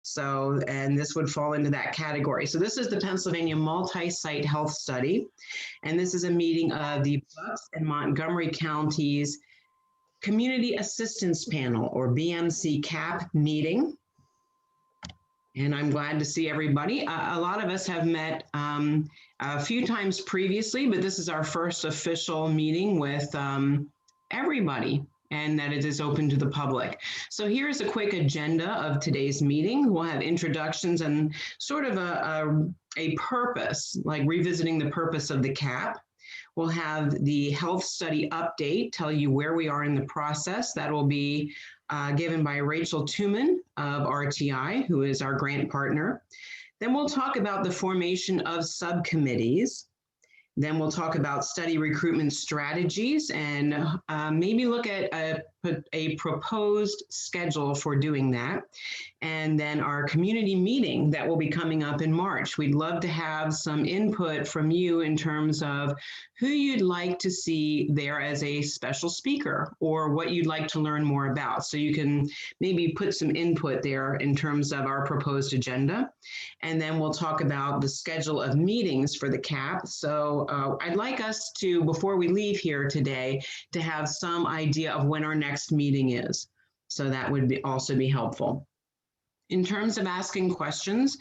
So, and this would fall into that category. So this is the Pennsylvania Multi-Site Health Study. And this is a meeting of the Bucks and Montgomery Counties Community Assistance Panel, or BMC CAP meeting. And I'm glad to see everybody. A lot of us have met a few times previously, but this is our first official meeting with everybody, and that it is open to the public. So here's a quick agenda of today's meeting. We'll have introductions and sort of a purpose, like revisiting the purpose of the CAP. We'll have the health study update, tell you where we are in the process. That will be given by Rachel Tuman of RTI, who is our grant partner. Then we'll talk about the formation of subcommittees. Then we'll talk about study recruitment strategies and maybe look at a proposed schedule for doing that. And then our community meeting that will be coming up in March. We'd love to have some input from you in terms of who you'd like to see there as a special speaker or what you'd like to learn more about. So you can maybe put some input there in terms of our proposed agenda. And then we'll talk about the schedule of meetings for the CAP. So I'd like us to, before we leave here today, to have some idea of when our next meeting is. So that would also be helpful. In terms of asking questions,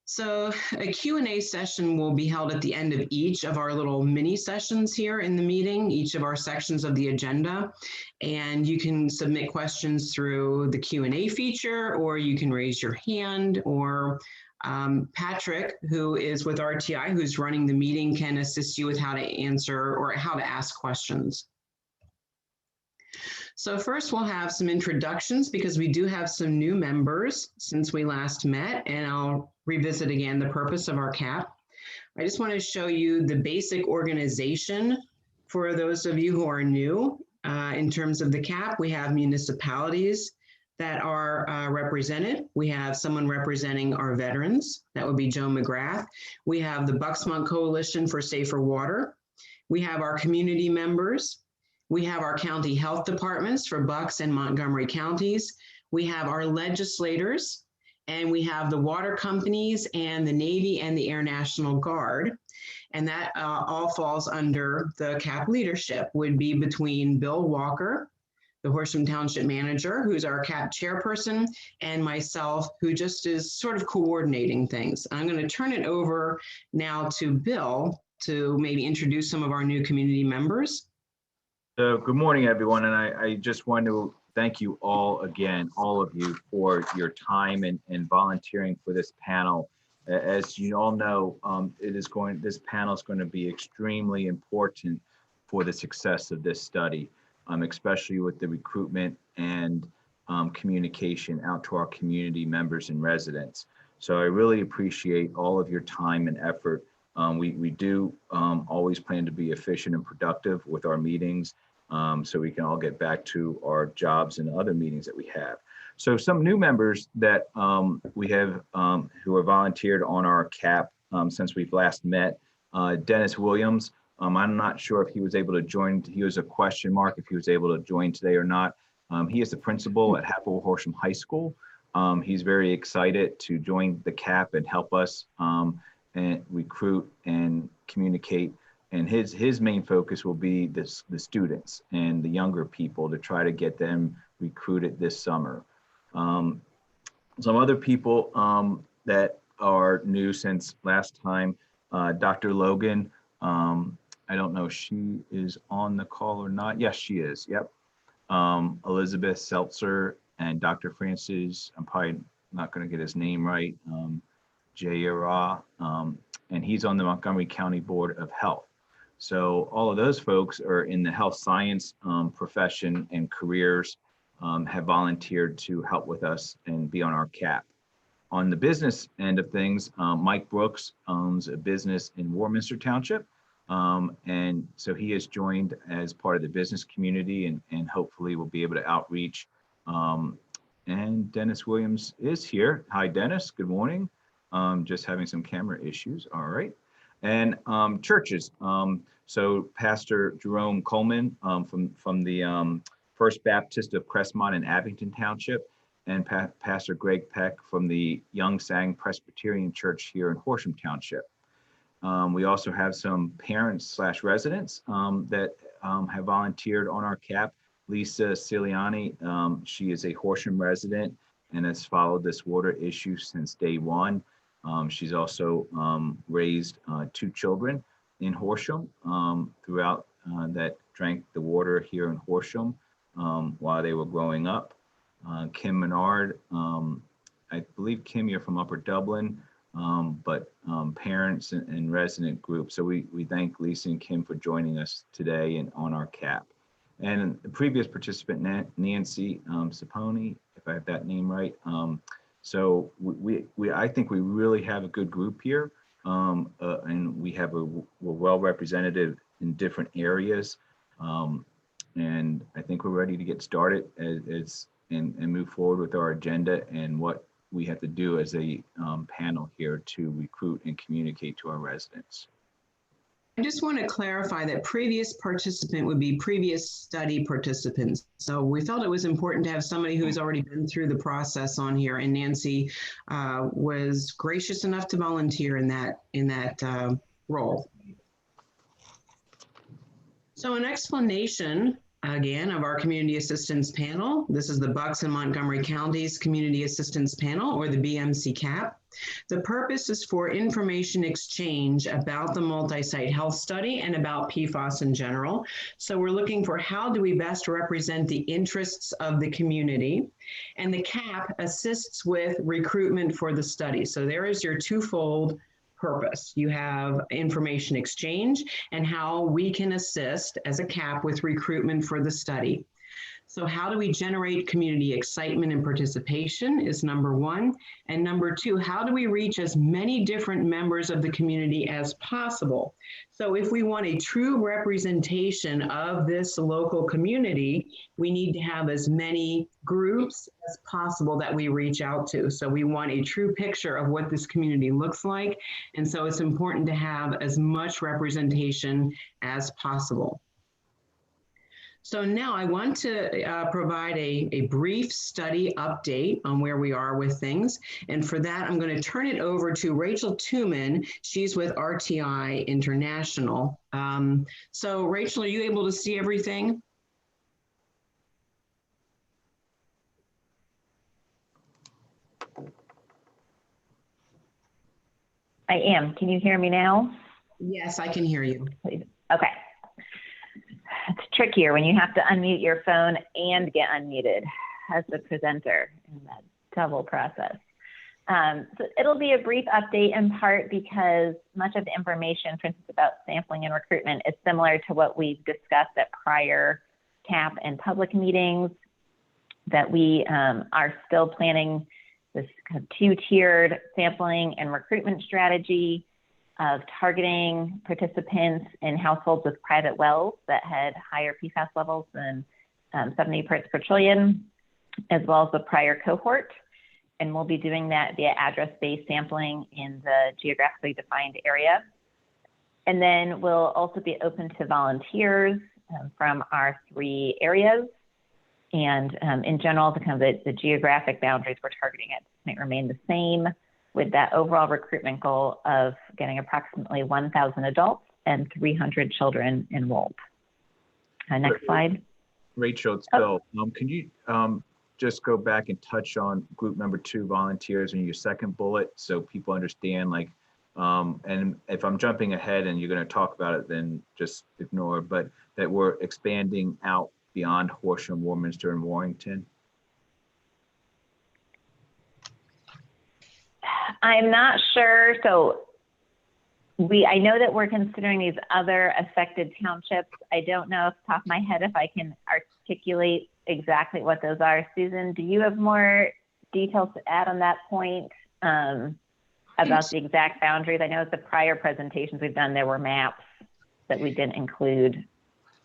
so a Q&A session will be held at the end of each of our little mini sessions here in the meeting, each of our sections of the agenda. And you can submit questions through the Q&A feature, or you can raise your hand, or Patrick, who is with RTI, who's running the meeting, can assist you with how to answer or how to ask questions. So first we'll have some introductions because we do have some new members since we last met, and I'll revisit again the purpose of our CAP. I just want to show you the basic organization for those of you who are new. In terms of the CAP, we have municipalities that are represented. We have someone representing our veterans. That would be Joe McGrath. We have the Bucksmont Coalition for Safer Water. We have our community members. We have our county health departments for Bucks and Montgomery counties. We have our legislators, and we have the water companies and the Navy and the Air National Guard. And that all falls under the CAP leadership, would be between Bill Walker, the Horsham Township Manager, who's our CAP chairperson, and myself, who just is sort of coordinating things. I'm going to turn it over now to Bill to maybe introduce some of our new community members. So good morning, everyone. And I just want to thank you all again, all of you, for your time and volunteering for this panel. As you all know, this panel is going to be extremely important for the success of this study, especially with the recruitment and communication out to our community members and residents. So I really appreciate all of your time and effort. We do always plan to be efficient and productive with our meetings, so we can all get back to our jobs and other meetings that we have. So some new members that we have who are volunteered on our CAP since we've last met. Dennis Williams, I'm not sure if he was able to join. He was a question mark if he was able to join today or not. He is the principal at Happel Horsham High School. He's very excited to join the CAP and help us and recruit and communicate. And his main focus will be the students and the younger people to try to get them recruited this summer. Some other people that are new since last time, Dr. Logan, I don't know if she is on the call or not. Yes, she is. Yep. Elizabeth Seltzer and Dr. Francis, I'm probably not going to get his name right, Jayara, and he's on the Montgomery County Board of Health. So all of those folks are in the health science profession and careers, have volunteered to help with us and be on our CAP. On the business end of things, Mike Brooks owns a business in Warminster Township. And so he has joined as part of the business community and hopefully will be able to outreach. And Dennis Williams is here. Hi, Dennis. Good morning. Just having some camera issues. All right. And churches. So Pastor Jerome Coleman from the First Baptist of Crestmont in Abington Township, and Pastor Greg Peck from the Young Sang Presbyterian Church here in Horsham Township. We also have some parents/residents that have volunteered on our CAP. Lisa Ciliani, she is a Horsham resident and has followed this water issue since day one. She's also raised 2 children in Horsham throughout that drank the water here in Horsham while they were growing up. Kim Menard, I believe, Kim, you're from Upper Dublin, but parents and resident groups. So we thank Lisa and Kim for joining us today and on our CAP. And the previous participant, Nancy Saponi, if I have that name right. So I think we really have a good group here, and we're well represented in different areas. And I think we're ready to get started and move forward with our agenda and what we have to do as a panel here to recruit and communicate to our residents. I just want to clarify that previous participant would be previous study participants. So we felt it was important to have somebody who's already been through the process on here, and Nancy was gracious enough to volunteer in that role. So an explanation again of our community assistance panel. This is the Bucks and Montgomery Counties Community Assistance Panel, or the BMC CAP. The purpose is for information exchange about the multi-site health study and about PFAS in general. So we're looking for how do we best represent the interests of the community, and the CAP assists with recruitment for the study. So there is your twofold purpose. You have information exchange and how we can assist as a CAP with recruitment for the study. So how do we generate community excitement and participation is number one. And number two, how do we reach as many different members of the community as possible? So if we want a true representation of this local community, we need to have as many groups as possible that we reach out to. So we want a true picture of what this community looks like. And so it's important to have as much representation as possible. So now I want to provide a brief study update on where we are with things. And for that, I'm going to turn it over to Rachel Tuman. She's with RTI International. So Rachel, are you able to see everything? I am. Can you hear me now? Yes, I can hear you. Please. Okay. It's trickier when you have to unmute your phone and get unmuted as the presenter in that double process. So it'll be a brief update in part because much of the information, for instance, about sampling and recruitment is similar to what we've discussed at prior CAP and public meetings, that we are still planning this kind of 2-tiered sampling and recruitment strategy of targeting participants in households with private wells that had higher PFAS levels than 70 parts per trillion, as well as the prior cohort. And we'll be doing that via address-based sampling in the geographically defined area. And then we'll also be open to volunteers from our 3 areas. And in general, the geographic boundaries we're targeting might remain the same, with that overall recruitment goal of getting approximately 1,000 adults and 300 children enrolled. Next slide. Rachel, it's Bill. Can you just go back and touch on group number 2, volunteers, in your second bullet, so people understand, like, and if I'm jumping ahead and you're going to talk about it, then just ignore, but that we're expanding out beyond Horsham, Warminster, and Warrington? I'm not sure. So I know that we're considering these other affected townships. I don't know off the top of my head if I can articulate exactly what those are. Susan, do you have more details to add on that point about the exact boundaries? I know at the prior presentations we've done, there were maps that we didn't include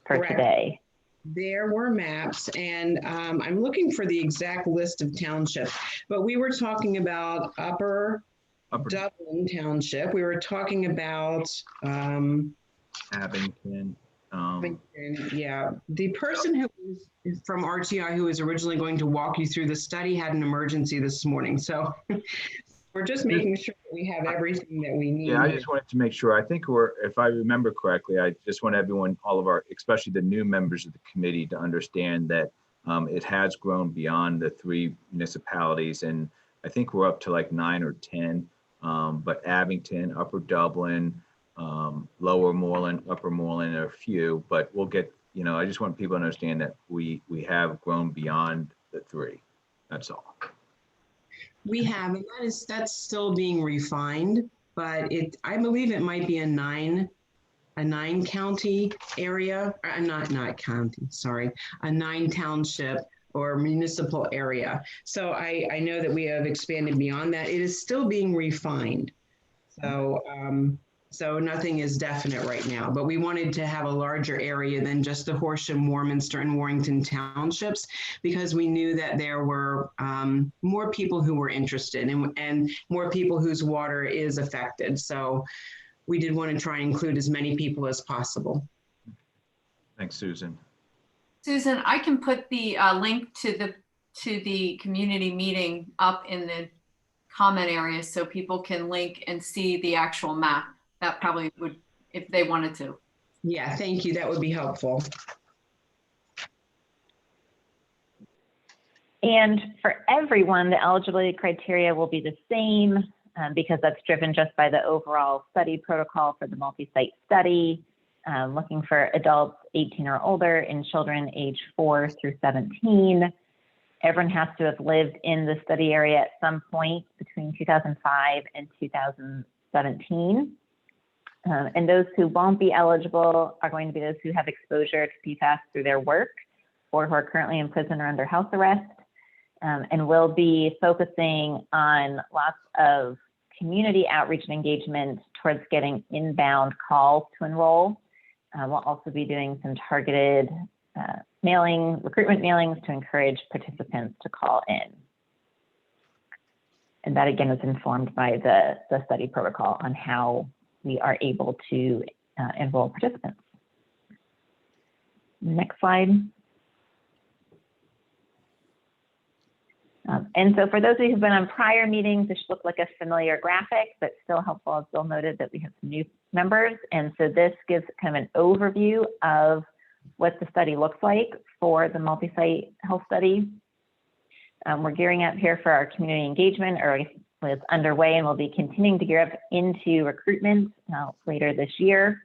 for Correct. Today. There were maps, and I'm looking for the exact list of townships, but we were talking about Upper Dublin Township. We were talking about Abington. Yeah, the person who was from RTI who was originally going to walk you through the study had an emergency this morning. So we're just making sure that we have everything that we need. Yeah, I just wanted to make sure. I think if I remember correctly, I just want everyone, all of our, especially the new members of the committee, to understand that it has grown beyond the 3 municipalities. And I think we're up to like 9 or 10, but Abington, Upper Dublin, Lower Moreland, Upper Moreland are a few, but we'll get, I just want people to understand that we have grown beyond the 3. That's all. We have, and that's still being refined, but I believe it might be a 9 county area, not county, sorry, a 9 township or municipal area. So I know that we have expanded beyond that. It is still being refined. So nothing is definite right now, but we wanted to have a larger area than just the Horsham, Warminster, and Warrington townships, because we knew that there were more people who were interested and more people whose water is affected. So we did want to try and include as many people as possible. Thanks, Susan. Susan, I can put the link to the community meeting up in the comment area so people can link and see the actual map. That probably would, if they wanted to. Yeah, thank you. That would be helpful. And for everyone, the eligibility criteria will be the same because that's driven just by the overall study protocol for the multi-site study, looking for adults 18 or older and children age 4 through 17. Everyone has to have lived in the study area at some point between 2005 and 2017. And those who won't be eligible are going to be those who have exposure to PFAS through their work or who are currently in prison or under house arrest. And we'll be focusing on lots of community outreach and engagement towards getting inbound calls to enroll. We'll also be doing some targeted recruitment mailings to encourage participants to call in. And that again is informed by the study protocol on how we are able to enroll participants. Next slide. And so for those of you who've been on prior meetings, this should look like a familiar graphic, but still helpful, as Bill noted, that we have some new members. And so this gives kind of an overview of what the study looks like for the multi-site health study. We're gearing up here for our community engagement, or it's underway, and we'll be continuing to gear up into recruitment later this year.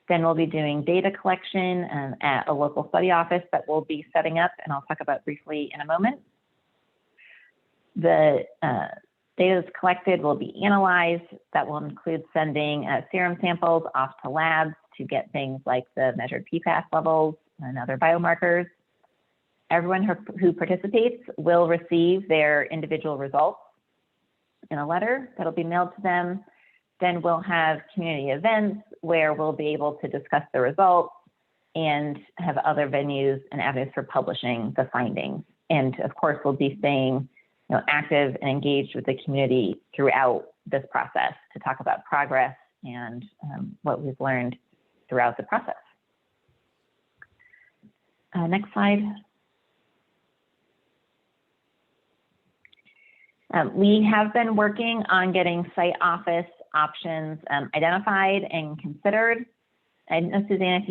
Then we'll be doing data collection at a local study office that we'll be setting up, and I'll talk about briefly in a moment. The data that's collected will be analyzed. That will include sending serum samples off to labs to get things like the measured PFAS levels and other biomarkers. Everyone who participates will receive their individual results in a letter that'll be mailed to them. Then we'll have community events where we'll be able to discuss the results and have other venues and avenues for publishing the findings. And of course, we'll be staying active and engaged with the community throughout this process to talk about progress and what we've learned throughout the process. Next slide. We have been working on getting site office options identified and considered. I know, Susan,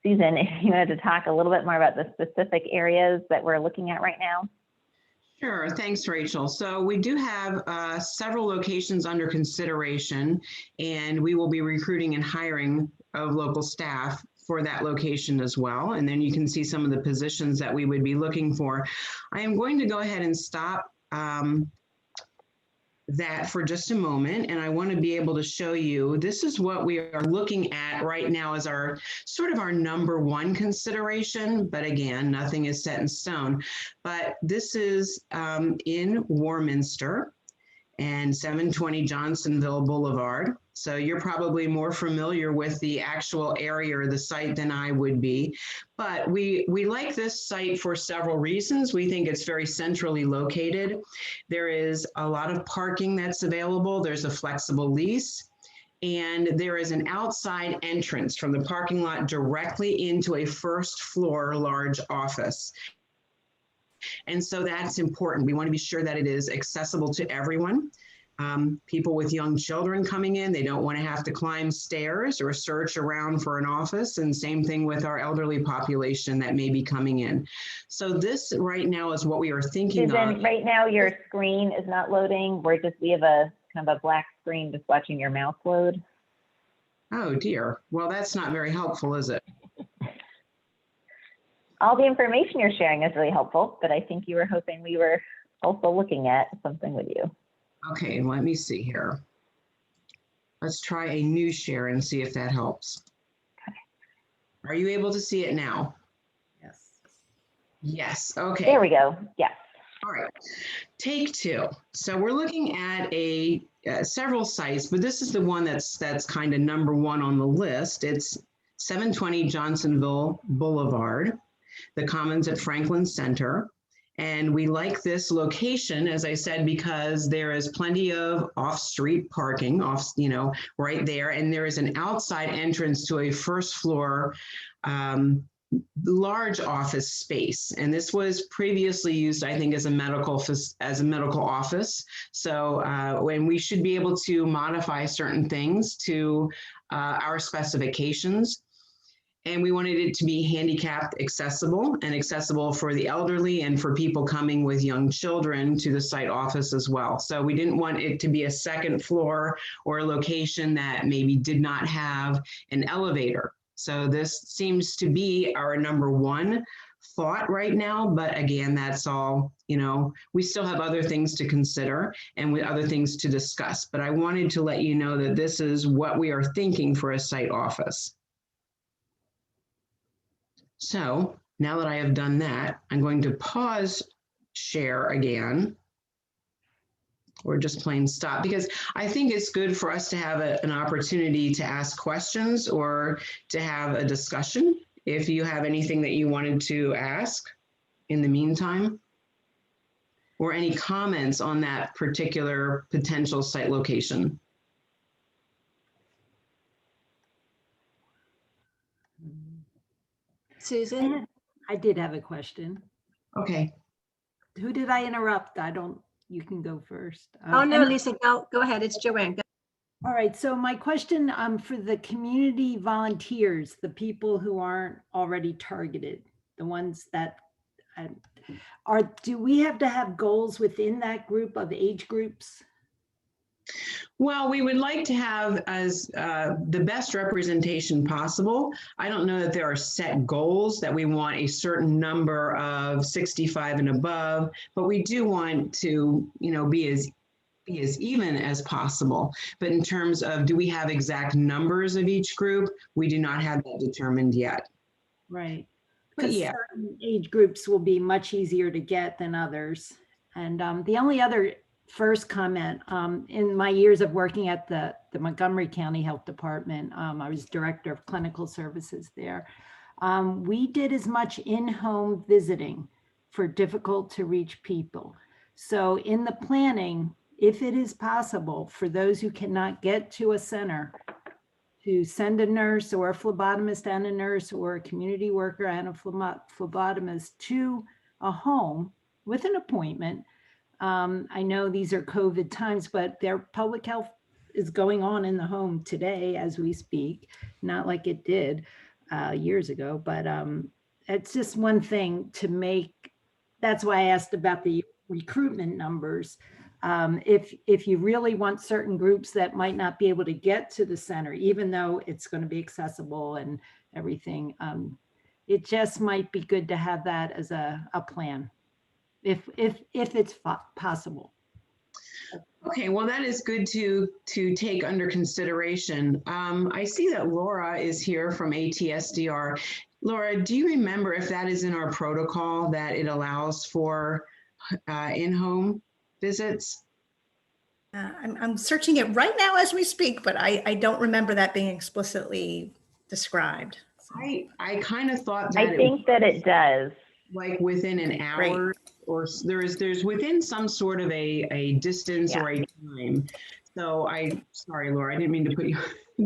if you wanted to talk a little bit more about the specific areas that we're looking at right now. Sure, thanks, Rachel. So we do have several locations under consideration, and we will be recruiting and hiring of local staff for that location as well. And then you can see some of the positions that we would be looking for. I am going to go ahead and stop that for just a moment, and I want to be able to show you, this is what we are looking at right now as our sort of our number one consideration, but again, nothing is set in stone. But this is in Warminster and 720 Johnsonville Boulevard. So you're probably more familiar with the actual area or the site than I would be. But we like this site for several reasons. We think it's very centrally located. There is a lot of parking that's available. There's a flexible lease. And there is an outside entrance from the parking lot directly into a first floor large office. And so that's important. We want to be sure that it is accessible to everyone. People with young children coming in, they don't want to have to climb stairs or search around for an office. And same thing with our elderly population that may be coming in. So this right now is what we are thinking Susan, of. right now your screen is not loading. We have a kind of a black screen just watching your mouse load. Oh dear. Well, that's not very helpful, is it? All the information you're sharing is really helpful, but I think you were hoping we were also looking at something with you. Okay, let me see here. Let's try a new share and see if that helps. Okay. Are you able to see it now? Yes. Yes, okay. There we go. Yes. All right, take two. So we're looking at several sites, but this is the one that's kind of number one on the list. It's 720 Johnsonville Boulevard, the Commons at Franklin Center. And we like this location, as I said, because there is plenty of off-street parking, right there. And there is an outside entrance to a first floor large office space. And this was previously used, I think, as a medical office. So when we should be able to modify certain things to our specifications. And we wanted it to be handicapped accessible and accessible for the elderly and for people coming with young children to the site office as well. So we didn't want it to be a second floor or a location that maybe did not have an elevator. So this seems to be our number one thought right now, but again, that's all, we still have other things to consider and with other things to discuss, but I wanted to let you know that this is what we are thinking for a site office. So now that I have done that, I'm going to pause share again, or just plain stop, because I think it's good for us to have an opportunity to ask questions or to have a discussion if you have anything that you wanted to ask in the meantime, or any comments on that particular potential site location. Susan? I did have a question. Okay. Who did I interrupt? You can go first. Oh, no, Lisa, go ahead. It's Joanne. Go. All right. So my question for the community volunteers, the people who aren't already targeted, the ones that do we have to have goals within that group of age groups? Well, we would like to have as the best representation possible. I don't know that there are set goals that we want a certain number of 65 and above, but we do want to, be as even as possible. But in terms of, do we have exact numbers of each group? We do not have that determined yet. Right. But yeah, certain age groups will be much easier to get than others. And the only other first comment, in my years of working at the Montgomery County Health Department, I was director of clinical services there. We did as much in-home visiting for difficult to reach people. So in the planning, if it is possible for those who cannot get to a center, to send a nurse or a phlebotomist and a nurse or a community worker and a phlebotomist to a home with an appointment. I know these are COVID times, but their public health is going on in the home today as we speak, not like it did years ago, but it's just one thing to make. That's why I asked about the recruitment numbers. If you really want certain groups that might not be able to get to the center, even though it's going to be accessible and everything, it just might be good to have that as a plan. If it's possible. Okay, well, that is good to take under consideration. I see that Laura is here from ATSDR. Laura, do you remember if that is in our protocol that it allows for in-home visits? I'm searching it right now as we speak, but I don't remember that being explicitly described. So. I kind of thought that I think that it does. Like within an hour. Or there's within some sort of a distance or a time. So sorry, Laura, I didn't mean to put you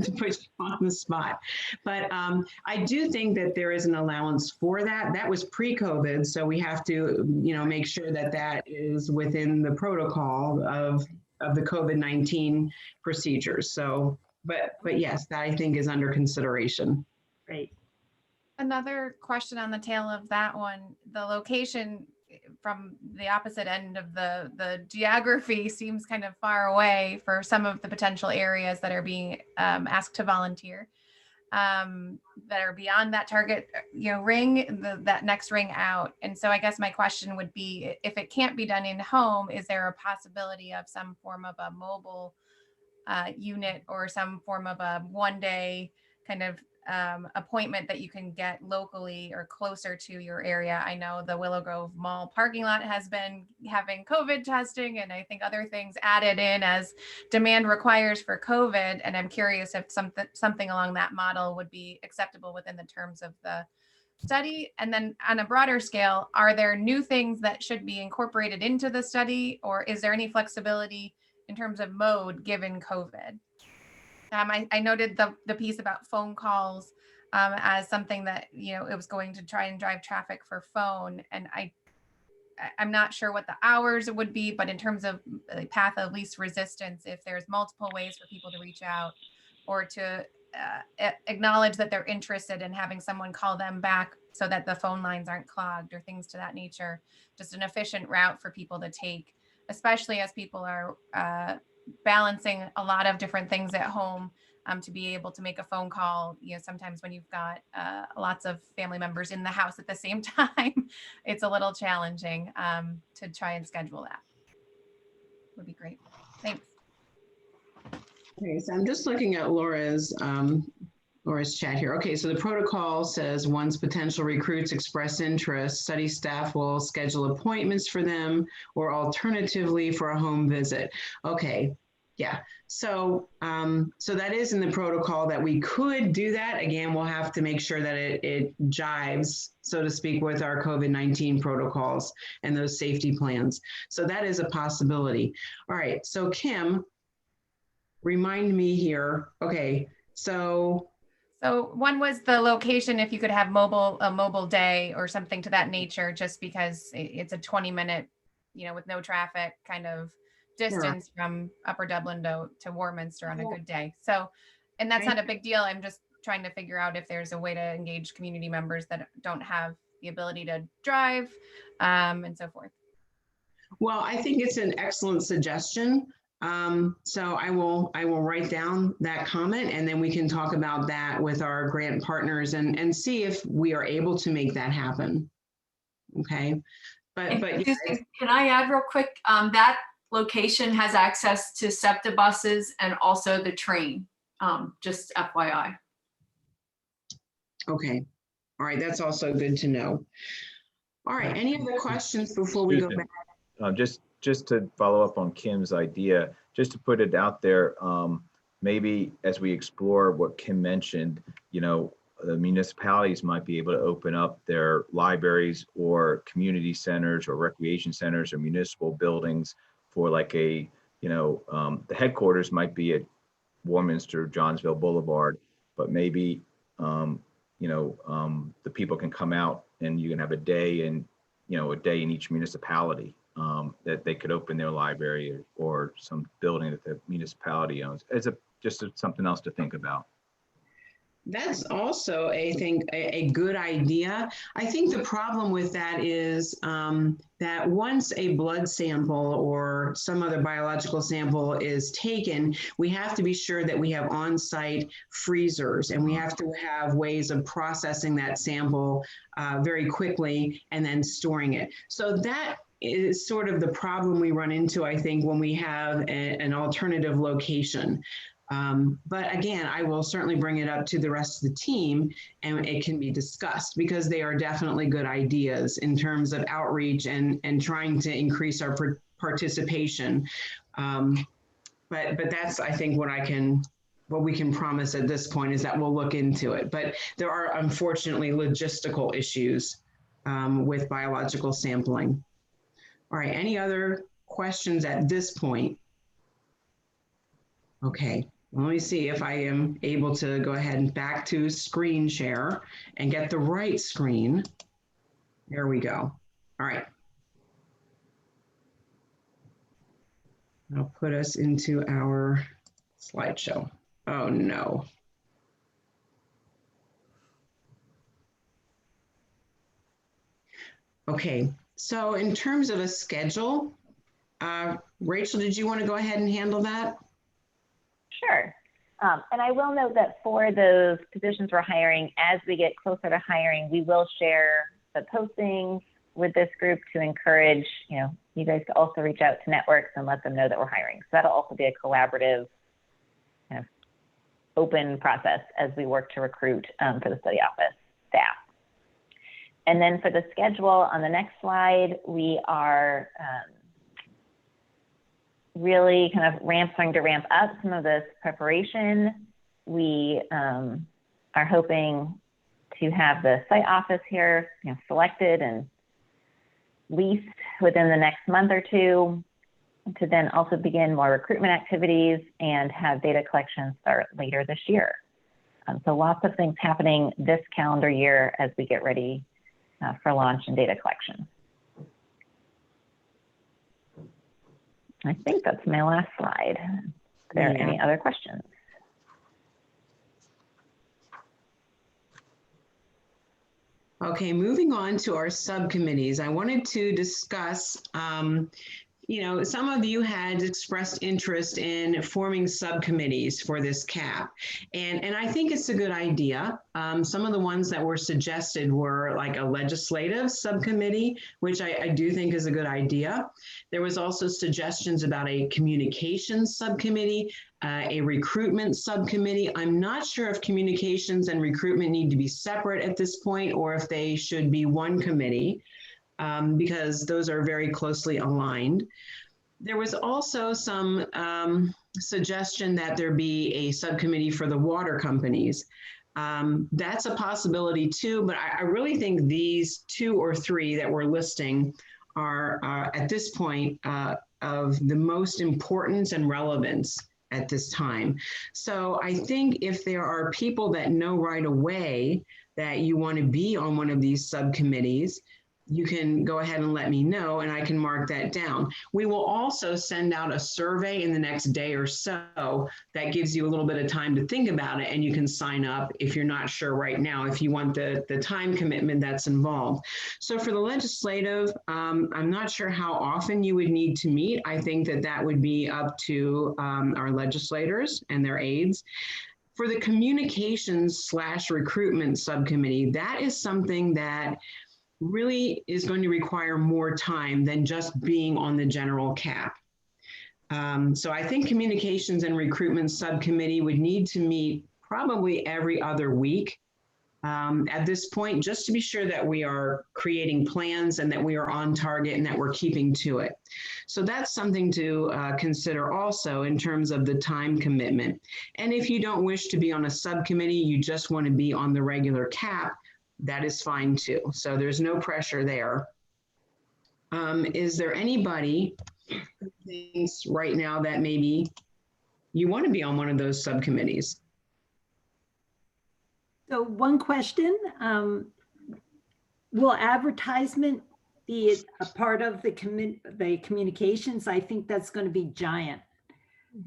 to put you on the spot, but I do think that there is an allowance for that. That was pre-COVID, so we have to, make sure that that is within the protocol of the COVID-19 procedures. So, but yes, that I think is under consideration. Great. Another question on the tail of that one, the location from the opposite end of the geography seems kind of far away for some of the potential areas that are being asked to volunteer, that are beyond that target, ring, that next ring out. And so I guess my question would be, if it can't be done in home, is there a possibility of some form of a mobile unit or some form of a one-day kind of appointment that you can get locally or closer to your area? I know the Willow Grove Mall parking lot has been having COVID testing, and I think other things added in as demand requires for COVID. And I'm curious if something along that model would be acceptable within the terms of the study. And then on a broader scale, are there new things that should be incorporated into the study, or is there any flexibility in terms of mode given COVID? I noted the piece about phone calls as something that, it was going to try and drive traffic for phone. And I'm not sure what the hours would be, but in terms of the path of least resistance, if there's multiple ways for people to reach out or to acknowledge that they're interested in having someone call them back so that the phone lines aren't clogged or things to that nature, just an efficient route for people to take, especially as people are balancing a lot of different things at home, to be able to make a phone call. Sometimes when you've got lots of family members in the house at the same time, it's a little challenging to try and schedule that. Would be great. Thanks. Okay, so I'm just looking at Laura's chat here. Okay, so the protocol says once potential recruits express interest, study staff will schedule appointments for them or alternatively for a home visit. Okay, yeah. So so that is in the protocol that we could do that. Again, we'll have to make sure that it jives, so to speak, with our COVID-19 protocols and those safety plans. So that is a possibility. All right, so Kim, remind me here. Okay, so one was the location, if you could have a mobile day or something to that nature, just because it's a 20-minute, with no traffic kind of distance from Upper Dublin to Warminster on a good day. So, and that's not a big deal. I'm just trying to figure out if there's a way to engage community members that don't have the ability to drive, and so forth. Well, I think it's an excellent suggestion. So I will write down that comment, and then we can talk about that with our grant partners and see if we are able to make that happen. Okay. But yeah, can I add real quick? That location has access to SEPTA buses and also the train, just FYI. Okay. All right. That's also good to know. All right. Any other questions before we go back? Just to follow up on Kim's idea, just to put it out there, maybe as we explore what Kim mentioned, the municipalities might be able to open up their libraries or community centers or recreation centers or municipal buildings for like the headquarters might be at Warminster, Johnsville Boulevard, but maybe, the people can come out and you can have a day in each municipality. That they could open their library or some building that the municipality owns as just something else to think about. That's also, I think, a good idea. I think the problem with that is that once a blood sample or some other biological sample is taken, we have to be sure that we have on-site freezers, and we have to have ways of processing that sample very quickly and then storing it. So that is sort of the problem we run into, I think, when we have an alternative location. But again, I will certainly bring it up to the rest of the team and it can be discussed, because they are definitely good ideas in terms of outreach and trying to increase our participation. But that's, I think, what we can promise at this point is that we'll look into it. But there are unfortunately logistical issues with biological sampling. All right, any other questions at this point? Okay, let me see if I am able to go ahead and back to screen share and get the right screen. There we go. All right. I'll put us into our slideshow. Oh no. Okay, so in terms of a schedule, Rachel, did you want to go ahead and handle that? Sure. And I will note that for those positions we're hiring, as we get closer to hiring, we will share the postings with this group to encourage, you guys to also reach out to networks and let them know that we're hiring. So that'll also be a collaborative, kind of open process as we work to recruit for the study office staff. And then for the schedule on the next slide, we are really kind of starting to ramp up some of this preparation. We are hoping to have the site office here selected and leased within the next month or two, to then also begin more recruitment activities and have data collection start later this year. So lots of things happening this calendar year as we get ready for launch and data collection. I think that's my last slide. Are there any other questions? Okay, moving on to our subcommittees. I wanted to discuss, some of you had expressed interest in forming subcommittees for this CAP. And I think it's a good idea. Some of the ones that were suggested were like a legislative subcommittee, which I do think is a good idea. There was also suggestions about a communications subcommittee, a recruitment subcommittee. I'm not sure if communications and recruitment need to be separate at this point or if they should be one committee. Because those are very closely aligned. There was also some suggestion that there be a subcommittee for the water companies. That's a possibility too, but I really think these 2 or 3 that we're listing are at this point of the most importance and relevance at this time. So I think if there are people that know right away that you want to be on one of these subcommittees, you can go ahead and let me know and I can mark that down. We will also send out a survey in the next day or so that gives you a little bit of time to think about it, and you can sign up if you're not sure right now, if you want the time commitment that's involved. So for the legislative, I'm not sure how often you would need to meet. I think that would be up to our legislators and their aides. For the communications/recruitment subcommittee, that is something that really is going to require more time than just being on the general CAP. So I think communications and recruitment subcommittee would need to meet probably every other week at this point, just to be sure that we are creating plans and that we are on target and that we're keeping to it. So that's something to consider also in terms of the time commitment. And if you don't wish to be on a subcommittee, you just want to be on the regular CAP, that is fine too. So there's no pressure there. Is there anybody who thinks right now that maybe you want to be on one of those subcommittees? So one question, will advertisement be a part of the communications? I think that's going to be giant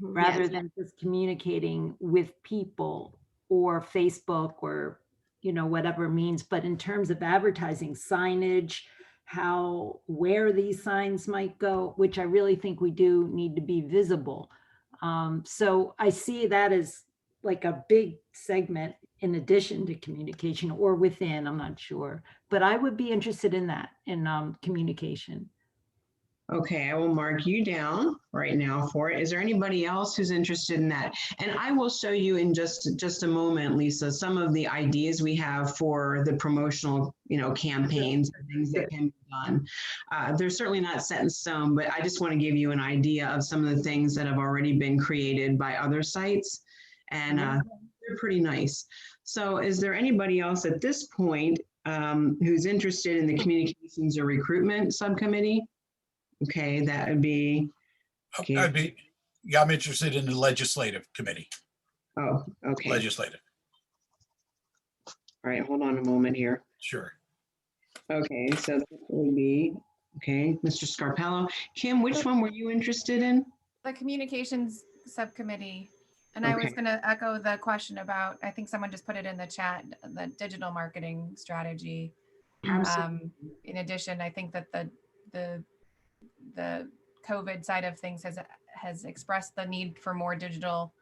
rather than just communicating with people or Facebook or whatever means. But in terms of advertising, signage, where these signs might go, which I really think we do need to be visible. So I see that as like a big segment in addition to communication or within, I'm not sure, but I would be interested in that, in communication. Okay, I will mark you down right now for it. Is there anybody else who's interested in that? And I will show you in just a moment, Lisa, some of the ideas we have for the promotional, campaigns and things that can be done. They're certainly not set in stone, but I just want to give you an idea of some of the things that have already been created by other sites, and they're pretty nice. So is there anybody else at this point who's interested in the communications or recruitment subcommittee? Okay, that would be. I'd be. Yeah, I'm interested in the legislative committee. Oh, okay. Legislative, All right, hold on a moment here. sure. Okay, so that would be, okay, Mr. Scarpello. Kim, which one were you interested in? The communications subcommittee. And I was Okay. going to echo the question about, I think someone just put it in the chat, the digital marketing strategy. Absolutely. In addition, I think that the COVID side of things has expressed the need for more digital,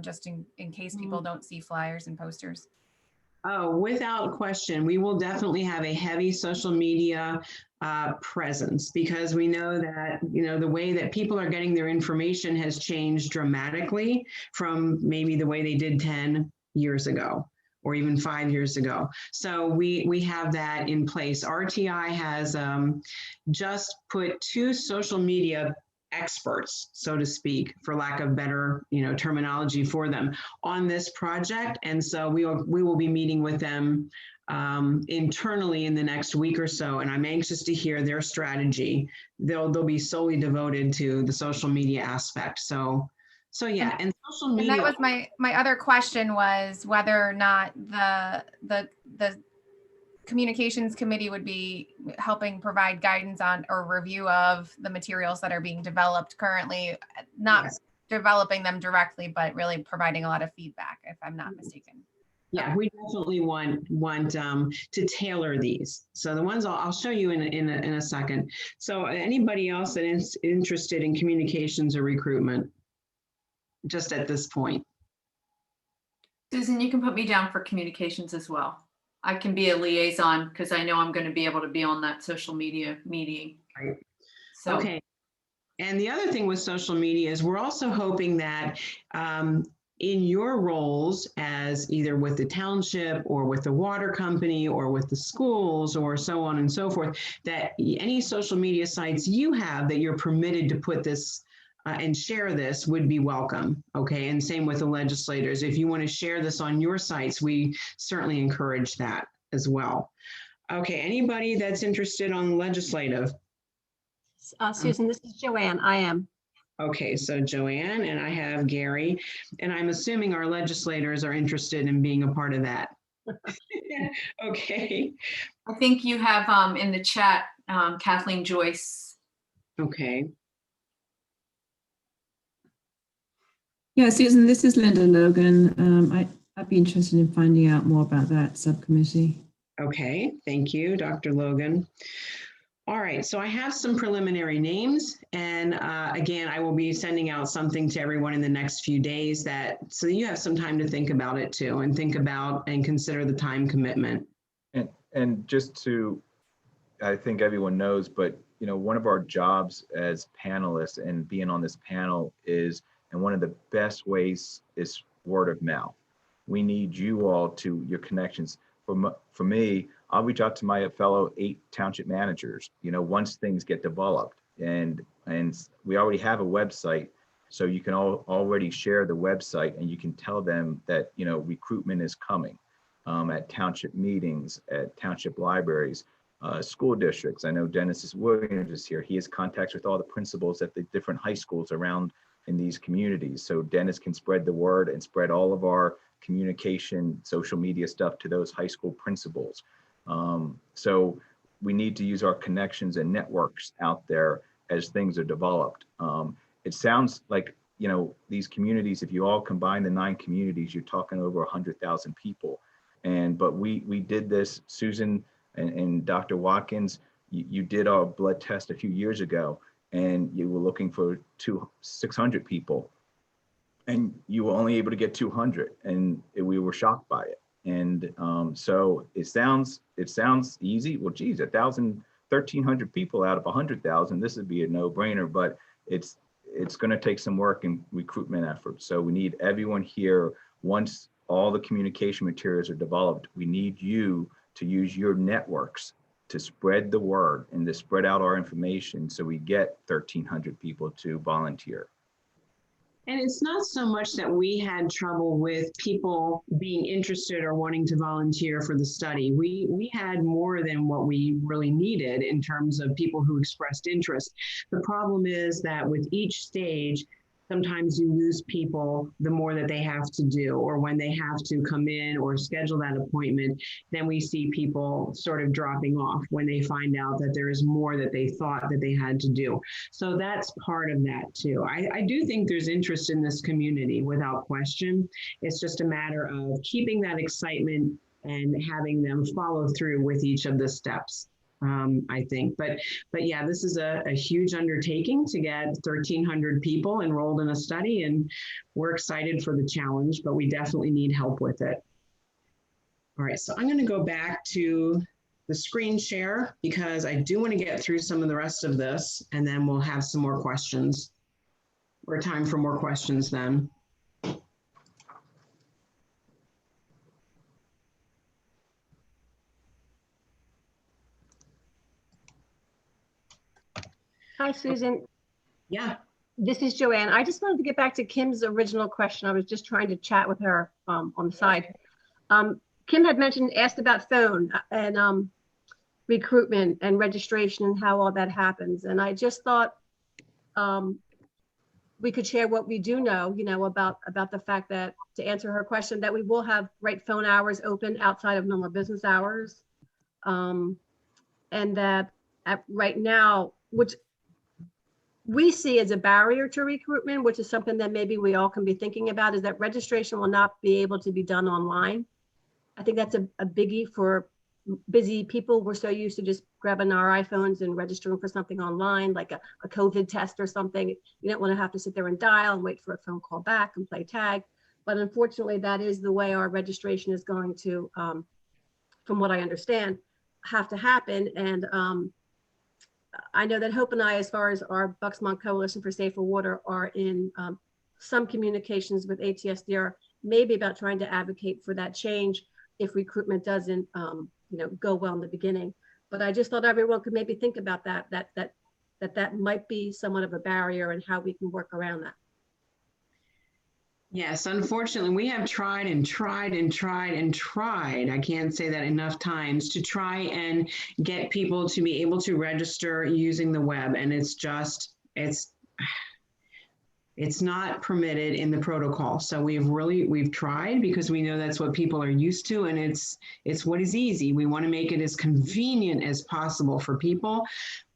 just in case people don't see flyers and posters. Oh, without question, we will definitely have a heavy social media presence, because we know that, you know, the way that people are getting their information has changed dramatically from maybe the way they did 10 years ago or even 5 years ago. So we have that in place. RTI has just put 2 social media experts, so to speak, for lack of better, you know, terminology for them, on this project. And so we will be meeting with them internally in the next week or so. And I'm anxious to hear their strategy. They'll be solely devoted to the social media aspect. So yeah, and social media. And that was my other question, was whether or not the communications committee would be helping provide guidance on or review of the materials that are being developed currently, not Yes. developing them directly, but really providing a lot of feedback, if I'm not mistaken. Yeah, we definitely want to tailor these. So the ones I'll show you in a second. So anybody else that is interested in communications or recruitment, just at this point? Susan, you can put me down for communications as well. I can be a liaison because I know I'm going to be able to be on that social media meeting. Right. So, Okay. And the other thing with social media is we're also hoping that in your roles as either with the township or with the water company or with the schools or so on and so forth, that any social media sites you have that you're permitted to put this and share this would be welcome. Okay. And same with the legislators. If you want to share this on your sites, we certainly encourage that as well. Okay. Anybody that's interested on legislative? Susan, this is Joanne. I am. Okay, so Joanne, and I have Gary, and I'm assuming our legislators are interested in being a part of that. Okay. I think you have in the chat, Kathleen Joyce. Okay. Yeah, Susan, this is Linda Logan. I'd be interested in finding out more about that subcommittee. Okay, thank you, Dr. Logan. All right, so I have some preliminary names, and again, I will be sending out something to everyone in the next few days so you have some time to think about it too, and think about and consider the time commitment. And just to, I think everyone knows, but you know, one of our jobs as panelists and being on this panel is, and one of the best ways is word of mouth. We need you all to your connections. For me, I'll reach out to my fellow 8 township managers, you know, once things get developed, and we already have a website, so you can already share the website, and you can tell them that, you know, recruitment is coming at township meetings, at township libraries, school districts. I know Dennis Williams is here. He has contacts with all the principals at the different high schools around in these communities. So Dennis can spread the word and spread all of our communication, social media stuff to those high school principals. So we need to use our connections and networks out there as things are developed. It sounds like, you know, these communities, if you all combine the 9 communities, you're talking over 100,000 people. But we did this, Susan and Dr. Watkins, you did our blood test a few years ago, and you were looking for 600 people, and you were only able to get 200, and we were shocked by it. And so it sounds easy. Well, geez, 1,300 people out of 100,000, this would be a no-brainer, but it's going to take some work and recruitment efforts. So we need everyone here. Once all the communication materials are developed, we need you to use your networks to spread the word and to spread out our information so we get 1,300 people to volunteer. And it's not so much that we had trouble with people being interested or wanting to volunteer for the study. We had more than what we really needed in terms of people who expressed interest. The problem is that with each stage, sometimes you lose people the more that they have to do, or when they have to come in or schedule that appointment, then we see people sort of dropping off when they find out that there is more that they thought that they had to do. So that's part of that too. I do think there's interest in this community without question. It's just a matter of keeping that excitement and having them follow through with each of the steps. I think, but yeah, this is a huge undertaking to get 1,300 people enrolled in a study, and we're excited for the challenge, but we definitely need help with it. All right, so I'm going to go back to the screen share because I do want to get through some of the rest of this, and then we'll have some more questions, or time for more questions then. Hi, Susan. Yeah. This is Joanne. I just wanted to get back to Kim's original question. I was just trying to chat with her on the side. Kim had asked about phone and recruitment and registration and how all that happens. And I just thought we could share what we do know, about the fact that, to answer her question, that we will have phone hours open outside of normal business hours. And that right now, which we see as a barrier to recruitment, which is something that maybe we all can be thinking about, is that registration will not be able to be done online. I think that's a biggie for busy people. We're so used to just grabbing our iPhones and registering for something online, like a COVID test or something. You don't want to have to sit there and dial and wait for a phone call back and play tag. But unfortunately, that is the way our registration is going to, from what I understand, have to happen. And I know that Hope and I, as far as our Bucksmont Coalition for Safer Water, are in some communications with ATSDR, maybe about trying to advocate for that change if recruitment doesn't, go well in the beginning. But I just thought everyone could maybe think about that might be somewhat of a barrier and how we can work around that. Yes, unfortunately, we have tried and tried and tried and tried. I can't say that enough times to try and get people to be able to register using the web. And it's not permitted in the protocol. So we've tried because we know that's what people are used to, and it's what is easy. We want to make it as convenient as possible for people,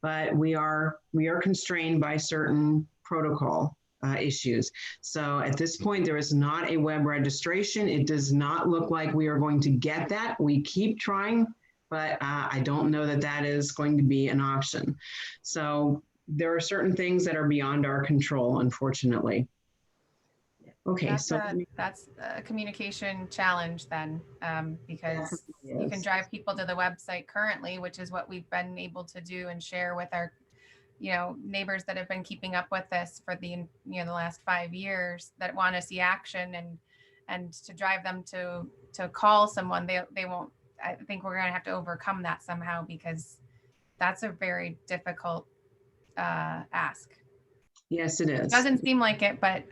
but we are constrained by certain protocol issues. So at this point, there is not a web registration. It does not look like we are going to get that. We keep trying, but I don't know that that is going to be an option. So there are certain things that are beyond our control, unfortunately. Okay, that's a communication challenge then, because you can drive people to the website currently, which is what we've been able to do and share with our neighbors that have been keeping up with this for the last 5 years, that want to see action, and to drive them to call someone, they won't. I think we're going to have to overcome that somehow, because that's a very difficult ask. Yes, it is. It doesn't seem like it, but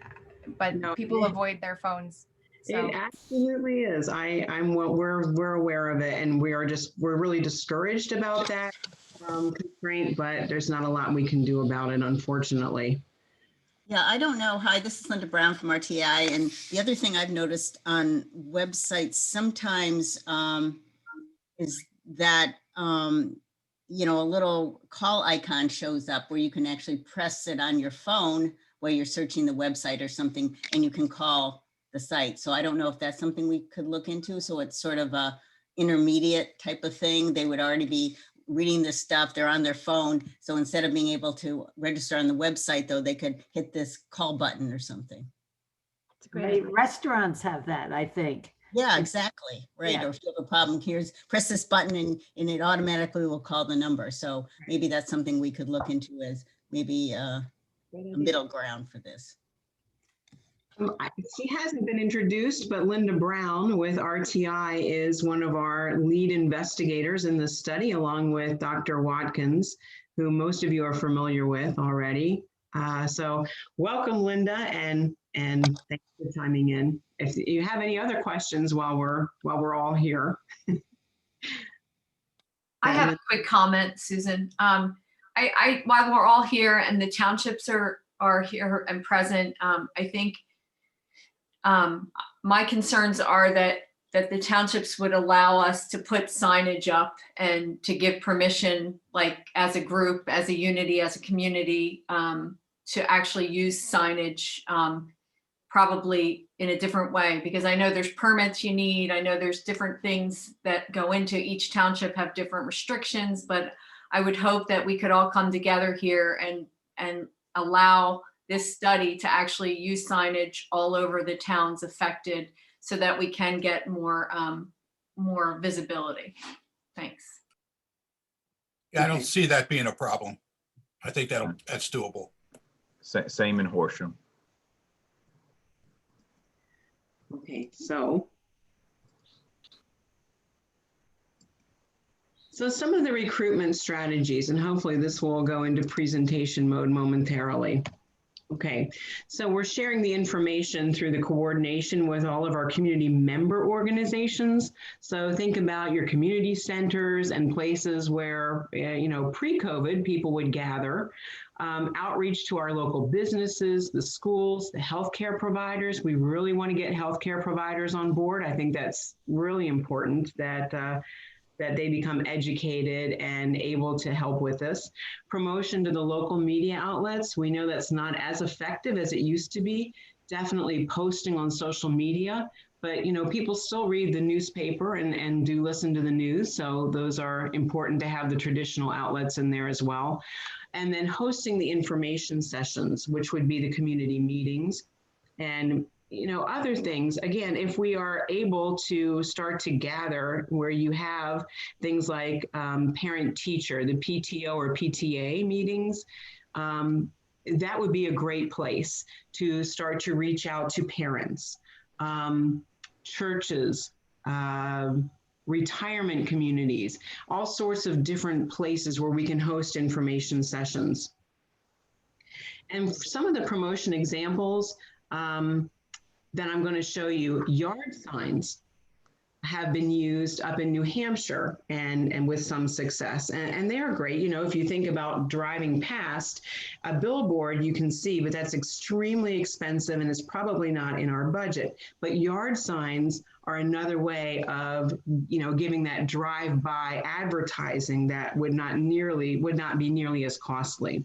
no, people avoid their phones. So. It absolutely is. We're aware of it, and we're really discouraged about that constraint, but there's not a lot we can do about it, unfortunately. Yeah, I don't know. Hi, this is Linda Brown from RTI. And the other thing I've noticed on websites sometimes is that, a little call icon shows up where you can actually press it on your phone while you're searching the website or something, and you can call the site. So I don't know if that's something we could look into. So it's sort of a intermediate type of thing. They would already be reading this stuff, they're on their phone. So instead of being able to register on the website, though, they could hit this call button or something. Great. Restaurants have that, I think. Yeah, exactly. Right. Yeah. Or if you have a problem, press this button and it automatically will call the number. So maybe that's something we could look into as maybe a middle ground for this. She hasn't been introduced, but Linda Brown with RTI is one of our lead investigators in this study, along with Dr. Watkins, who most of you are familiar with already. So welcome, Linda, and thanks for chiming in. If you have any other questions while we're all here. I have a quick comment, Susan. While we're all here and the townships are are here and present. I think my concerns are that the townships would allow us to put signage up and to give permission, like as a group, as a unity, as a community, to actually use signage, probably in a different way, because I know there's permits you need. I know there's different things that go into each township, have different restrictions, but I would hope that we could all come together here and allow this study to actually use signage all over the towns affected, so that we can get more more visibility. Thanks. Yeah, I don't see that being a problem. I think that's doable. Same in Horsham. Okay, so some of the recruitment strategies, and hopefully this will go into presentation mode momentarily. Okay, so we're sharing the information through the coordination with all of our community member organizations. So think about your community centers and places where, pre-COVID people would gather. Outreach to our local businesses, the schools, the healthcare providers. We really want to get healthcare providers on board. I think that's really important that they become educated and able to help with this. Promotion to the local media outlets. We know that's not as effective as it used to be. Definitely posting on social media, but people still read the newspaper and do listen to the news. So those are important to have the traditional outlets in there as well. And then hosting the information sessions, which would be the community meetings and other things. Again, if we are able to start to gather where you have things like parent-teacher, the PTO or PTA meetings, that would be a great place to start to reach out to parents, churches, retirement communities, all sorts of different places where we can host information sessions. And some of the promotion examples, then I'm going to show you yard signs have been used up in New Hampshire and with some success. And they're great. If you think about driving past a billboard, you can see, but that's extremely expensive and it's probably not in our budget. But yard signs are another way of, giving that drive-by advertising that would not be nearly as costly.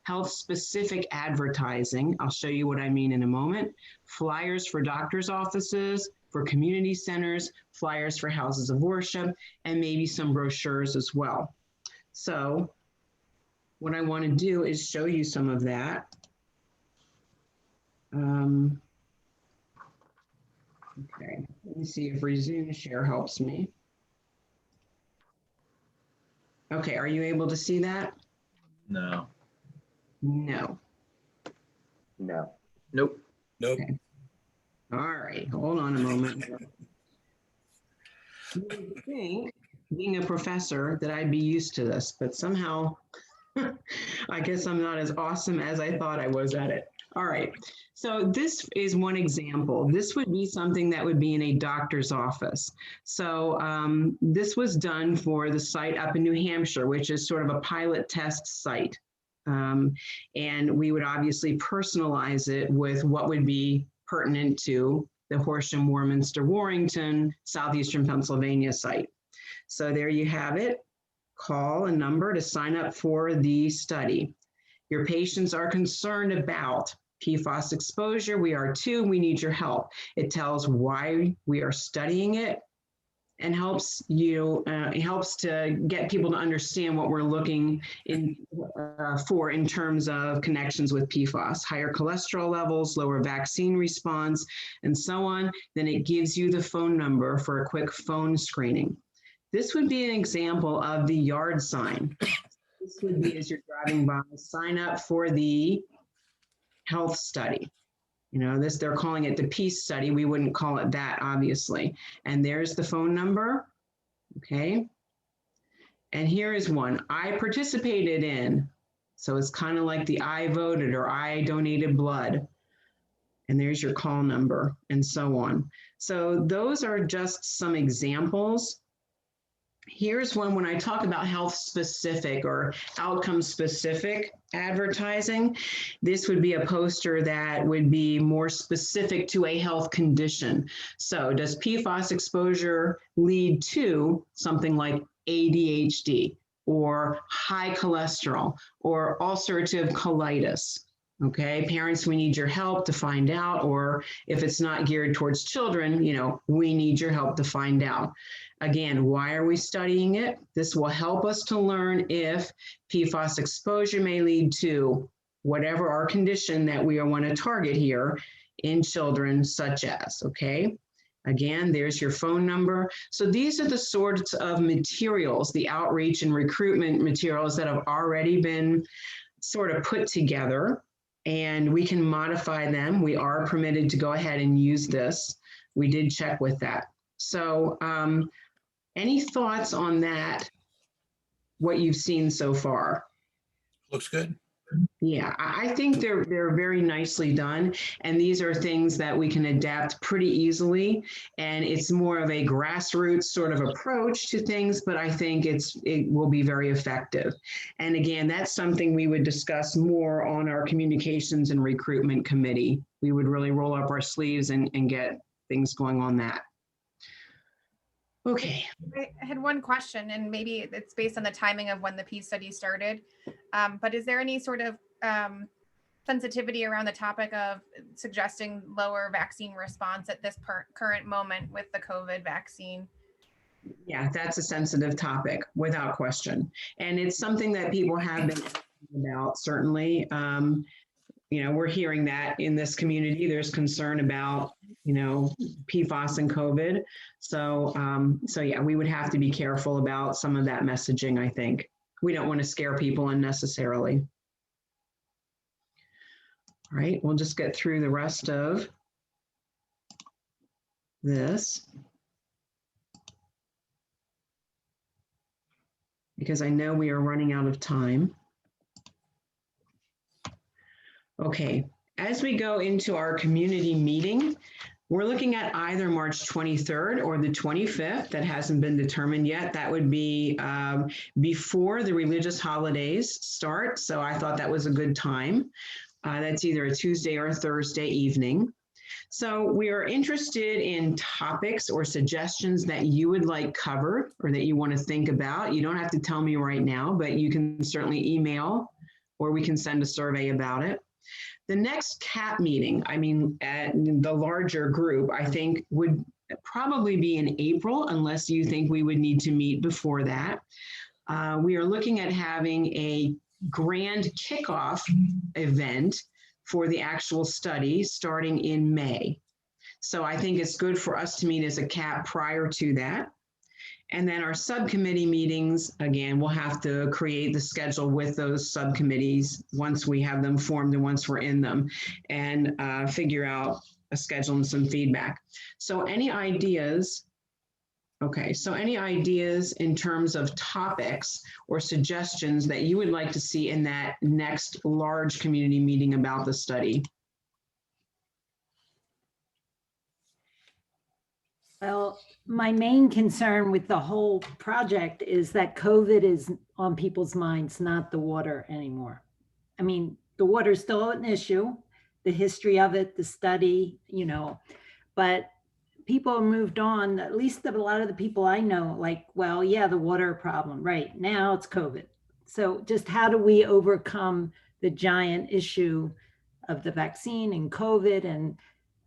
Health-specific advertising, I'll show you what I mean in a moment. Flyers for doctors' offices, for community centers, flyers for houses of worship, and maybe some brochures as well. So what I want to do is show you some of that. Okay, let me see if resume share helps me. Okay, are you able to see that? No. No. No. Nope. Nope. Okay. All right, hold on a moment. You would think, being a professor, that I'd be used to this, but somehow I guess I'm not as awesome as I thought I was at it. All right, so this is one example. This would be something that would be in a doctor's office. So this was done for the site up in New Hampshire, which is sort of a pilot test site. And we would obviously personalize it with what would be pertinent to the Horsham, Warminster, Warrington, Southeastern Pennsylvania site. So there you have it. Call a number to sign up for the study. Your patients are concerned about PFAS exposure. We are too. We need your help. It tells why we are studying it and helps you, it helps to get people to understand what we're looking for in terms of connections with PFAS, higher cholesterol levels, lower vaccine response, and so on. Then it gives you the phone number for a quick phone screening. This would be an example of the yard sign. This would be, as you're driving by, sign up for the health study. They're calling it the peace study. We wouldn't call it that, obviously. And there's the phone number, okay? And here is one I participated in. So it's kind of like the I voted or I donated blood. And there's your call number and so on. So those are just some examples Here's one when I talk about health specific or outcome specific advertising. This would be a poster that would be more specific to a health condition. So does PFAS exposure lead to something like ADHD or high cholesterol or ulcerative colitis? Okay, parents, we need your help to find out, or if it's not geared towards children, we need your help to find out. Again, why are we studying it? This will help us to learn if PFAS exposure may lead to whatever our condition that we want to target here in children, such as, okay? Again, there's your phone number. So these are the sorts of materials, the outreach and recruitment materials that have already been sort of put together, and we can modify them. We are permitted to go ahead and use this. We did check with that. So any thoughts on that, what you've seen so far? Looks good. Yeah, I think they're very nicely done. And these are things that we can adapt pretty easily. And it's more of a grassroots sort of approach to things, but I think it will be very effective. And again, that's something we would discuss more on our communications and recruitment committee. We would really roll up our sleeves and get things going on that. Okay. I had one question, and maybe it's based on the timing of when the PEACE study started. But is there any sort of sensitivity around the topic of suggesting lower vaccine response at this current moment with the COVID vaccine? Yeah, that's a sensitive topic without question. And it's something that people have been asking about, certainly. We're hearing that in this community, there's concern about, PFAS and COVID. So yeah, we would have to be careful about some of that messaging, I think. We don't want to scare people unnecessarily. All right, we'll just get through the rest of this, because I know we are running out of time. Okay, as we go into our community meeting, we're looking at either March 23rd or the 25th. That hasn't been determined yet. That would be before the religious holidays start. So I thought that was a good time. That's either a Tuesday or a Thursday evening. So we are interested in topics or suggestions that you would like covered or that you want to think about. You don't have to tell me right now, but you can certainly email or we can send a survey about it. The next CAP meeting, at the larger group, I think would probably be in April, unless you think we would need to meet before that. We are looking at having a grand kickoff event for the actual study starting in May. So I think it's good for us to meet as a CAP prior to that. And then our subcommittee meetings, again, we'll have to create the schedule with those subcommittees once we have them formed and once we're in them, and figure out a schedule and some feedback. So any ideas? Okay, so any ideas in terms of topics or suggestions that you would like to see in that next large community meeting about the study? Well, my main concern with the whole project is that COVID is on people's minds, not the water anymore. The water is still an issue, the history of it, the study, but people moved on. At least a lot of the people I know, like, well, yeah, the water problem, right? Now it's COVID. So just how do we overcome the giant issue of the vaccine and COVID, and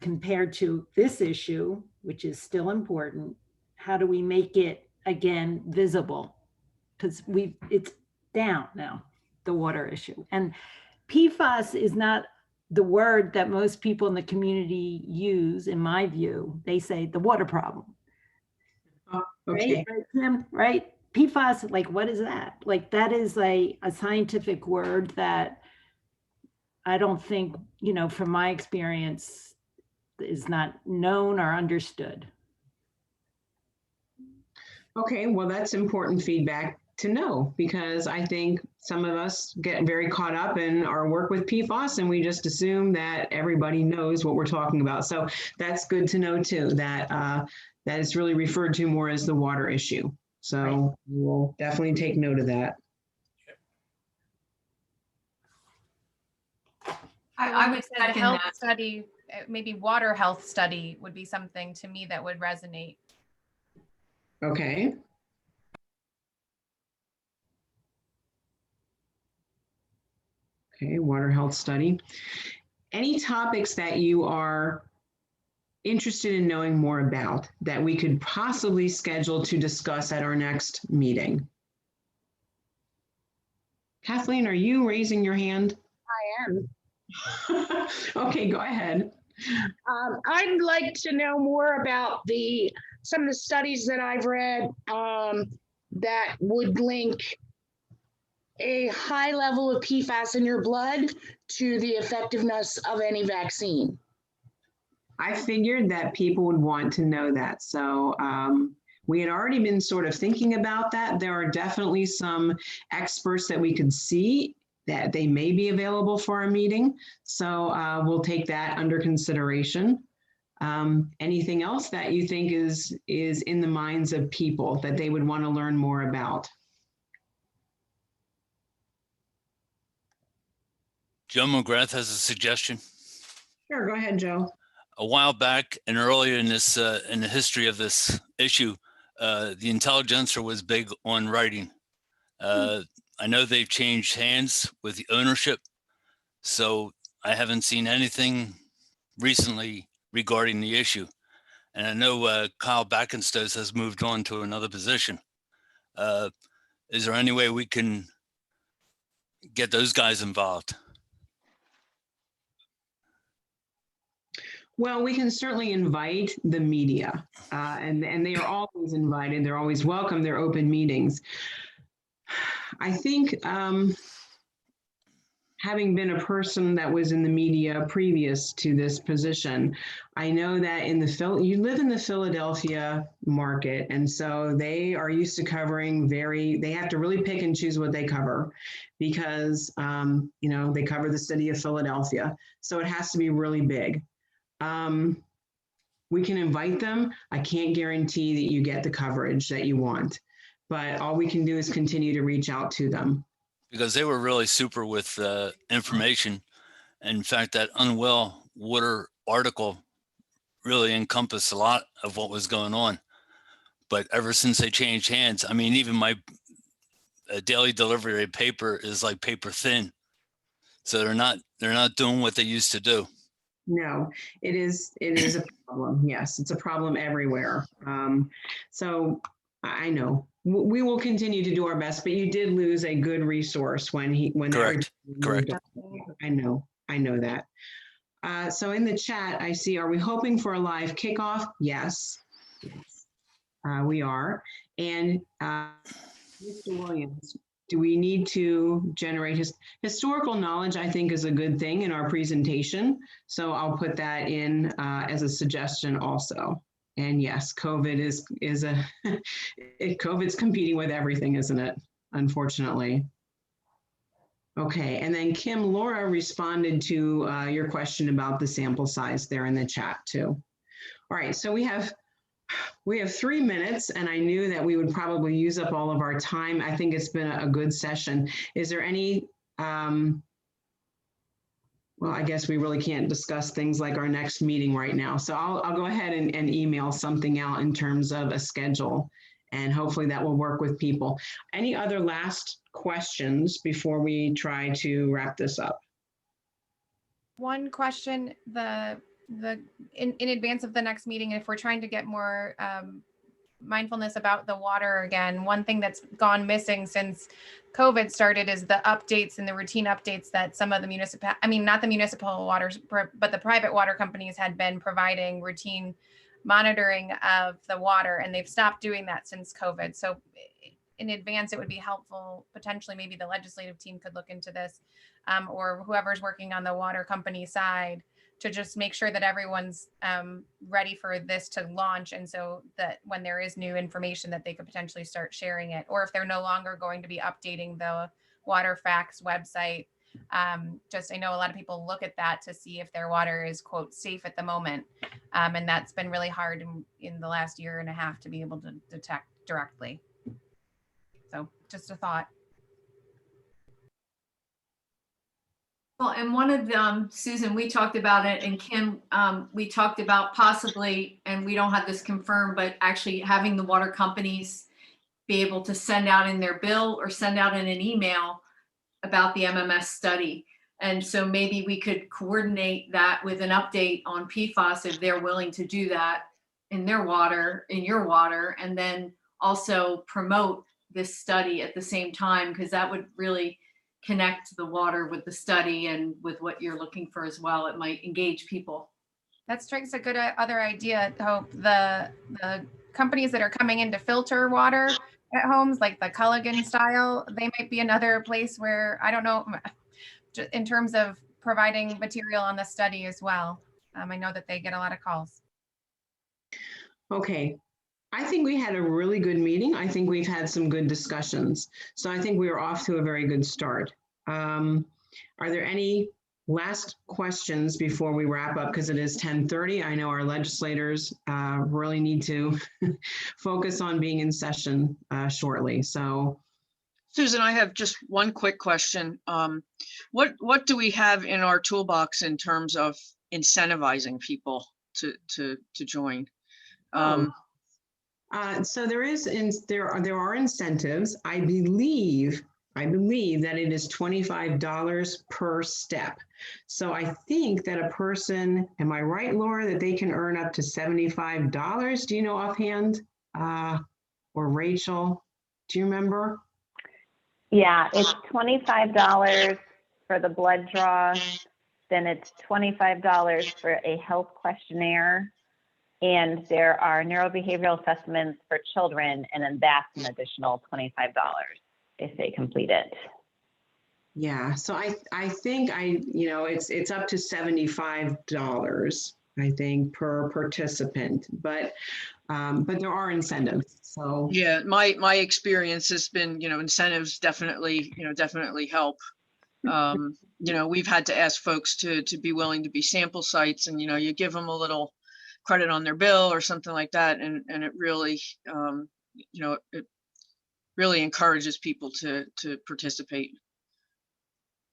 compared to this issue, which is still important, how do we make it again visible? Because it's down now, the water issue. And PFAS is not the word that most people in the community use, in my view. They say the water problem. Okay. Right, Tim? Right? PFAS, like, what is that? Like, that is a scientific word that I don't think, from my experience, is not known or understood. Okay, well, that's important feedback to know, because I think some of us get very caught up in our work with PFAS and we just assume that everybody knows what we're talking about. So that's good to know too, that that is really referred to more as the water issue. So we'll definitely take note of that. I would The second health that. study, maybe water health study would be something to me that would resonate. Okay. Okay, water health study. Any topics that you are interested in knowing more about that we could possibly schedule to discuss at our next meeting? Kathleen, are you raising your hand? I am. Okay, go ahead. I'd like to know more about some of the studies that I've read that would link a high level of PFAS in your blood to the effectiveness of any vaccine. I figured that people would want to know that. So we had already been sort of thinking about that. There are definitely some experts that we could see that they may be available for a meeting. So we'll take that under consideration. Anything else that you think is in the minds of people that they would want to learn more about? Joe McGrath has a suggestion. Sure, go ahead, Joe. A while back and earlier in this in the history of this issue, the intelligentsia was big on writing. I know they've changed hands with the ownership, so I haven't seen anything recently regarding the issue. And I know Kyle Backenstoes has moved on to another position. Is there any way we can get those guys involved? Well, we can certainly invite the media, and they are always invited. They're always welcome. They're open meetings. I think having been a person that was in the media previous to this position, I know that you live in the Philadelphia market, and so they are used to covering they have to really pick and choose what they cover because, they cover the city of Philadelphia. So it has to be really big. We can invite them. I can't guarantee that you get the coverage that you want, but all we can do is continue to reach out to them. Because they were really super with information. In fact, that unwell water article really encompassed a lot of what was going on. But ever since they changed hands, I mean, even my daily delivery paper is like paper thin. So they're not doing what they used to do. No, it is a problem. Yes, it's a problem everywhere. So I know we will continue to do our best, but you did lose a good resource when Correct. I know that. So in the chat, I see, are we hoping for a live kickoff? Yes, we are. And Mr. Williams, do we need to generate historical knowledge? I think is a good thing in our presentation. So I'll put that in as a suggestion also. And yes, COVID is COVID's competing with everything, isn't it? Unfortunately. Okay, and then Kim, Laura responded to your question about the sample size there in the chat too. All right, so we have 3 minutes, and I knew that we would probably use up all of our time. I think it's been a good session. Is there any, well, I guess we really can't discuss things like our next meeting right now. So I'll go ahead and email something out in terms of a schedule, and hopefully that will work with people. Any other last questions before we try to wrap this up? One question, in advance of the next meeting, if we're trying to get more mindfulness about the water again, one thing that's gone missing since COVID started is the updates and the routine updates that some of the not the municipal waters, but the private water companies had been providing routine monitoring of the water, and they've stopped doing that since COVID. So in advance, it would be helpful, potentially maybe the legislative team could look into this, or whoever's working on the water company side, to just make sure that everyone's ready for this to launch. And so that when there is new information that they could potentially start sharing it, or if they're no longer going to be updating the Water Facts website. I know a lot of people look at that to see if their water is, quote, safe at the moment. And that's been really hard in the last year and a half to be able to detect directly. So just a thought. Well, and one of them, Susan, we talked about it, and Kim, we talked about possibly, and we don't have this confirmed, but actually having the water companies be able to send out in their bill or send out in an email about the MMS study. And so maybe we could coordinate that with an update on PFAS if they're willing to do that in their water, in your water, and then also promote this study at the same time, because that would really connect the water with the study and with what you're looking for as well. It might engage people. That strikes a good other idea, Hope. The companies that are coming in to filter water at homes, like the Culligan style, they might be another place where, I don't know, in terms of providing material on the study as well. I know that they get a lot of calls. Okay. I think we had a really good meeting. I think we've had some good discussions. So I think we are off to a very good start. Are there any last questions before we wrap up? Because it is 10:30. I know our legislators really need to focus on being in session shortly. So, Susan, I have just one quick question. What do we have in our toolbox in terms of incentivizing people to join? So there are incentives. I believe that it is $25 per step. So I think that a person, am I right, Laura, that they can earn up to $75? Do you know offhand? Or Rachel, do you remember? Yeah, it's $25 for the blood draw. Then it's $25 for a health questionnaire. And there are neurobehavioral assessments for children, and then that's an additional $25 if they complete it. Yeah, so I think it's up to $75, I think, per participant, but there are incentives. So yeah, my experience has been, incentives definitely help. We've had to ask folks to be willing to be sample sites, and you give them a little credit on their bill or something like that, and it really it really encourages people to participate.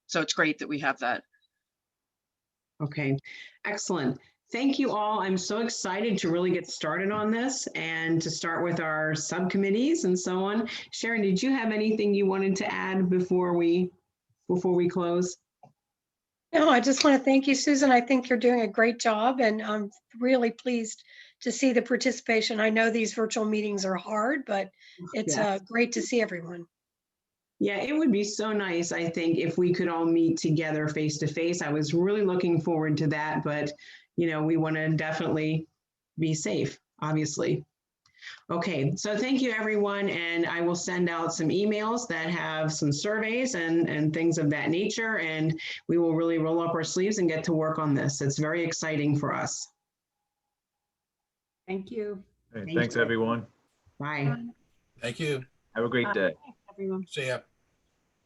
So it's great that we have that. Okay, excellent. Thank you all. I'm so excited to really get started on this and to start with our subcommittees and so on. Sharon, did you have anything you wanted to add before we close? No, I just want to thank you, Susan. I think you're doing a great job, and I'm really pleased to see the participation. I know these virtual meetings are hard, but it's great to see everyone. Yeah, it would be so nice, I think, if we could all meet together face to face. I was really looking forward to that, but we want to definitely be safe, obviously. Okay, so thank you, everyone, and I will send out some emails that have some surveys and things of that nature, and we will really roll up our sleeves and get to work on this. It's very exciting for us. Thank you. Hey, thanks, everyone. Bye. Thank you. Have a great day. Thanks, everyone. See ya.